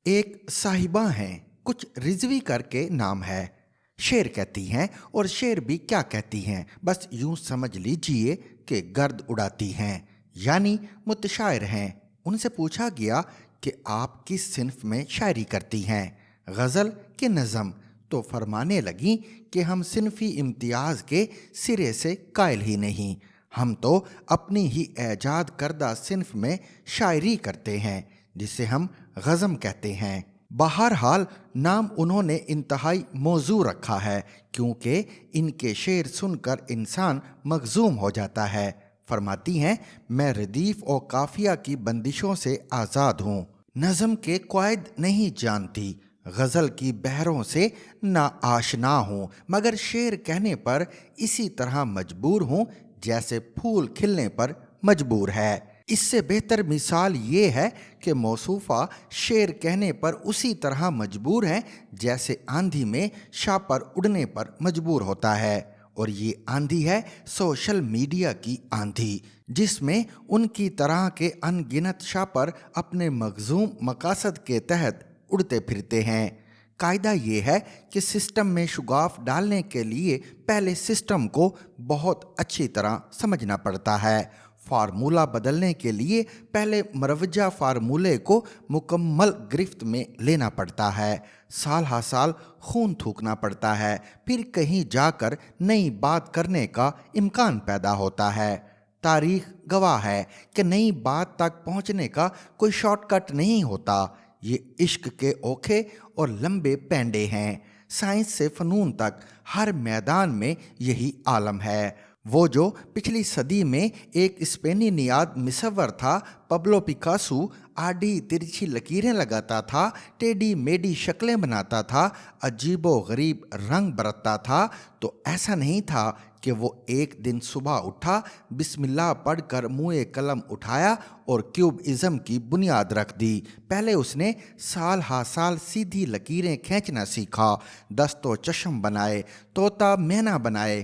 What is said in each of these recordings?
एक साहिबा हैं, कुछ रिजवी करके नाम है। शेर कहती हैं और शेर भी क्या कहती हैं, बस यूं समझ लीजिए कि गर्द उड़ाती हैं, यानी मुतशायर हैं। उनसे पूछा गया कि आप किस सिन्फ में शायरी करती हैं, गज़ल कि नज़म, तो फरमाने लगी कि हम सिन्फी इम्तियाज़ के सिरे से कायल ही नहीं, हम तो अपनी ही ऐजाद करदा सिन्फ में शायरी करते हैं, जिसे हम गज़म कहते हैं। बहरहाल नाम उन्होंने इंतहाई मौजू रखा है, क्योंकि इनके शेर सुनकर इंसान मखजूम हो जाता है। फरमाती हैं, मैं रदीफ और काफिया की बंदिशों से आज़ाद हूँ, नज़म के क़वायद नहीं जानती, गज़ल की बहरों से ना आशना हूँ, मगर शेर कहने पर इसी तरह मजबूर हूँ जैसे फूल खिलने पर मजबूर है। इससे बेहतर मिसाल ये है कि मौसूफ़ा शेर कहने पर उसी तरह मजबूर है जैसे आंधी में शापर उड़ने पर मजबूर होता है। और ये आंधी है सोशल मीडिया की आंधी, जिसमें उनकी तरह के अनगिनत शापर अपने मखजूम मकासद के तहत उड़ते फिरते हैं। कायदा ये है कि सिस्टम में शुगाफ डालने के लिए पहले सिस्टम को बहुत अच्छी तरह समझना पड़ता है। फार्मूला बदलने के लिए पहले मरवजा फार्मूले को मुकम्मल गिरफ्त में लेना पड़ता है, साल हा साल खून थूकना पड़ता है, फिर कहीं जाकर नई बात करने का इम्कान पैदा होता है। तारीख गवाह है कि नई बात तक पहुंचने का कोई शॉर्टकट नहीं होता। ये इश्क के ओखे और लंबे पैंडे हैं। साइंस से फ़नून तक हर मैदान में यही आलम है। वो जो पिछली सदी में एक स्पेनी नियाद मिसवर था, पब्लो पिकासो, आड़ी तिरछी लकीरें लगाता था, टेढ़ी मेढ़ी शक्लें बनाता था, अजीबो गरीब रंग बरतता था, तो ऐसा नहीं था कि वो एक दिन सुबह उठा, बिस्मिल्लाह पढ़कर मुँह कलम उठाया और क्यूबिज़म की बुनियाद रख दी। पहले उसने साल हा साल सीधी लकीरें खींचना सीखा, दस्तो चश्म बनाए, तोता मैना बनाए,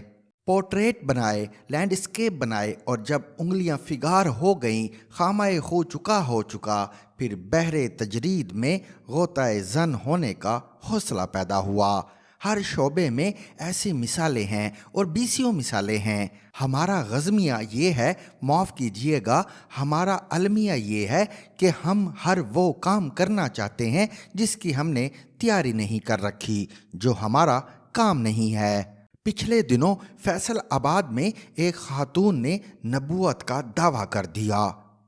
पोर्ट्रेट बनाए, लैंडस्केप बनाए, और जब उंगलियां फिगार हो गईं, खामाए हो चुका, फिर बहरे तजरीद में गोताए जन होने का हौसला पैदा हुआ। हर शोबे में ऐसी मिसालें हैं और बीसियों मिसालें हैं। हमारा गज़मिया ये है, माफ़ कीजिएगा, हमारा अलमिया ये है कि हम हर वो काम करना चाहते हैं जिसकी हमने तैयारी नहीं कर रखी, जो हमारा काम नहीं है। पिछले दिनों फैसलाबाद में एक खातून ने नबूवत का दावा कर दिया।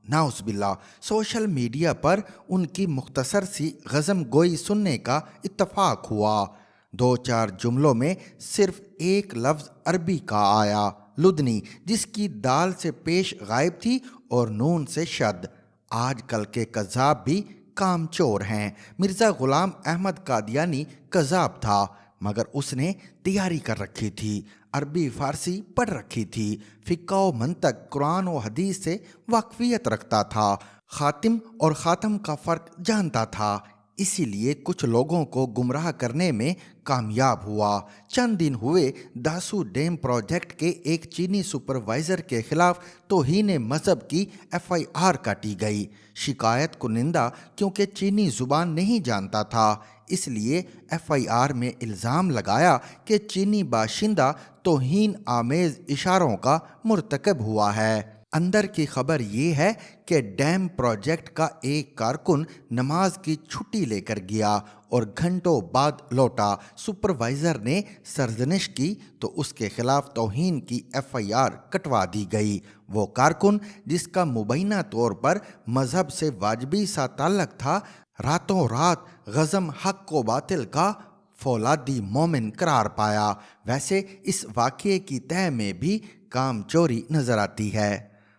नाउज़बिल्लाह, सोशल मीडिया पर उनकी मुख्तसर सी गज़म गोई सुनने का इत्तफाक हुआ। 2-4 जुमलों में सिर्फ एक लफ्ज़ अरबी का आया, लुदनी, जिसकी दाल से पेश गायब थी और नून से शद। आजकल के कज़ाब भी कामचोर हैं। मिर्ज़ा ग़ुलाम अहमद कादियानी कज़ाब था, मगर उसने तैयारी कर रखी थी, अरबी फ़ारसी पढ़ रखी थी, फ़िक़्ह व मंतक, कुरान और हदीस से वाकफ़ियत रखता था, ख़ातिम और ख़ातम का फ़र्क जानता था। इसीलिए कुछ लोगों को गुमराह करने में कामयाब हुआ। चंद दिन हुए दासू डैम प्रोजेक्ट के एक चीनी सुपरवाइज़र के खिलाफ तौहीन मज़हब की FIR काटी गई। शिकायत कुनिंदा क्योंकि चीनी ज़ुबान नहीं जानता था, इसलिए FIR में इल्ज़ाम लगाया कि चीनी बाशिंदा तौहीन आमेज़ इशारों का मुर्तकब हुआ है। अंदर की खबर ये है कि डैम प्रोजेक्ट का एक कारकुन नमाज की छुट्टी लेकर गया और घंटों बाद लौटा। सुपरवाइज़र ने सरजनिश की तो उसके खिलाफ तौहीन की FIR कटवा दी गई। वो कारकुन, जिसका मुबैना तौर पर मज़हब से वाजबी सा ताल्लुक़ था, रातों रात गज़म हक़ को बातिल का फौलादी मोमिन करार पाया। वैसे इस वाक़ये की तह में भी कामचोरी नज़र आती है।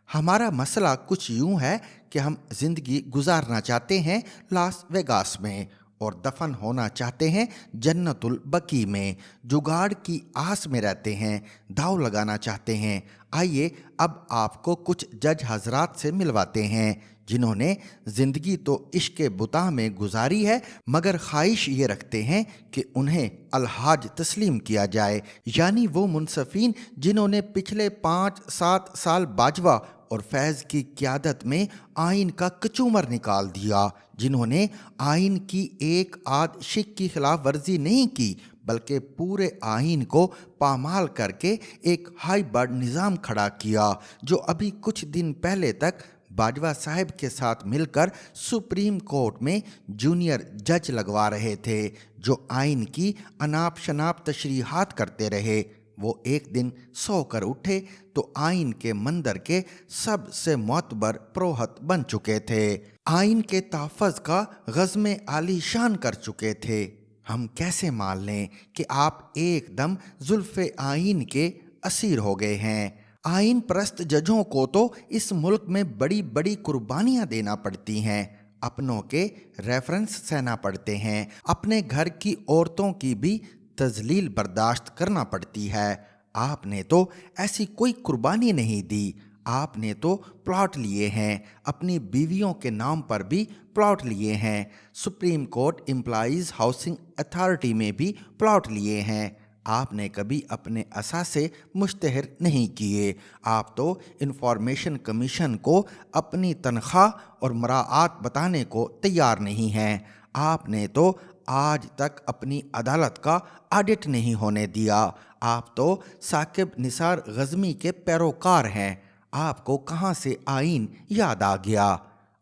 हमारा मसला कुछ यूं है कि हम ज़िंदगी गुजारना चाहते हैं लास वेगास में और दफन होना चाहते हैं जन्नतुल बकी में। जुगाड़ की आस में रहते हैं, दाव लगाना चाहते हैं, آئیے اب آپ کو کچھ جج حضرات سے ملواتے ہیں جنہوں نے زندگی تو عشق بتا میں گزاری ہے، مگر خواہش یہ رکھتے ہیں کہ انہیں الحاج تسلیم کیا جائے، یعنی وہ منصفین جنہوں نے پچھلے 5-7 سال باجوہ اور فیض کی قیادت میں آئین کا کچومر نکال دیا، جنہوں نے آئین کی ایک آدھ شک کی خلاف ورزی نہیں کی بلکہ پورے آئین کو پامال کر کے ایک ہائی برڈ نظام کھڑا کیا، جو ابھی کچھ دن پہلے تک باجوہ صاحب کے ساتھ مل کر سپریم کورٹ میں جونیئر جج لگوا رہے تھے، جو آئین کی اناپ شناپ تشریحات کرتے رہے۔ وہ ایک دن سو کر اٹھے تو آئین کے مندر کے سب سے معتبر پروہت بن چکے تھے، آئین کے تحفظ کا غزم عالی شان کر چکے تھے۔ ہم کیسے مان لیں کہ آپ ایک دم زلف آئین کے اسیر ہو گئے ہیں؟ آئین پرست ججوں کو تو اس ملک میں بڑی بڑی قربانیاں دینا پڑتی ہیں، اپنوں کے ریفرنس سہنا پڑتے ہیں، اپنے گھر کی عورتوں کی بھی تذلیل برداشت کرنا پڑتی ہے۔ آپ نے تو ایسی کوئی قربانی نہیں دی، آپ نے تو پلاٹ لیے ہیں، اپنی بیویوں کے نام پر بھی پلاٹ لیے ہیں، supreme court employees housing authority میں بھی پلاٹ لیے ہیں۔ آپ نے کبھی اپنے اثاثے مشتہر نہیں کیے، آپ تو انفارمیشن کمیشن کو اپنی تنخواہ اور مراعات بتانے کو تیار نہیں ہیں، آپ نے تو آج تک اپنی عدالت کا آڈٹ نہیں ہونے دیا، آپ تو ثاقب نثار غزمی کے پیروکار ہیں، آپ کو کہاں سے آئین یاد آ گیا؟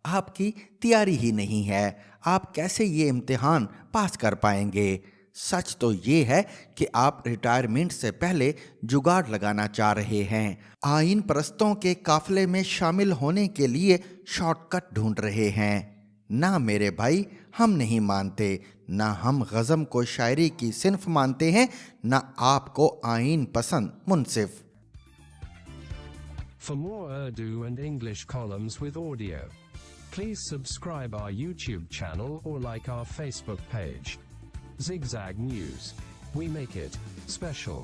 آپ کی تیاری ہی نہیں ہے، آپ کیسے یہ امتحان پاس کر پائیں گے؟ سچ تو یہ ہے کہ آپ ریٹائرمنٹ سے پہلے جگاڑ لگانا چاہ رہے ہیں، آئین پرستوں کے قافلے میں شامل ہونے کے لیے شارٹ کٹ ڈھونڈ رہے ہیں۔ نہ میرے بھائی، ہم نہیں مانتے، نہ ہم غزم کو شاعری کی صنف مانتے ہیں، نہ آپ کو آئین پسند منصف۔ For more Urdu and English columns with audio, please subscribe our YouTube channel or like our Facebook page. Zigzag News. We make it special.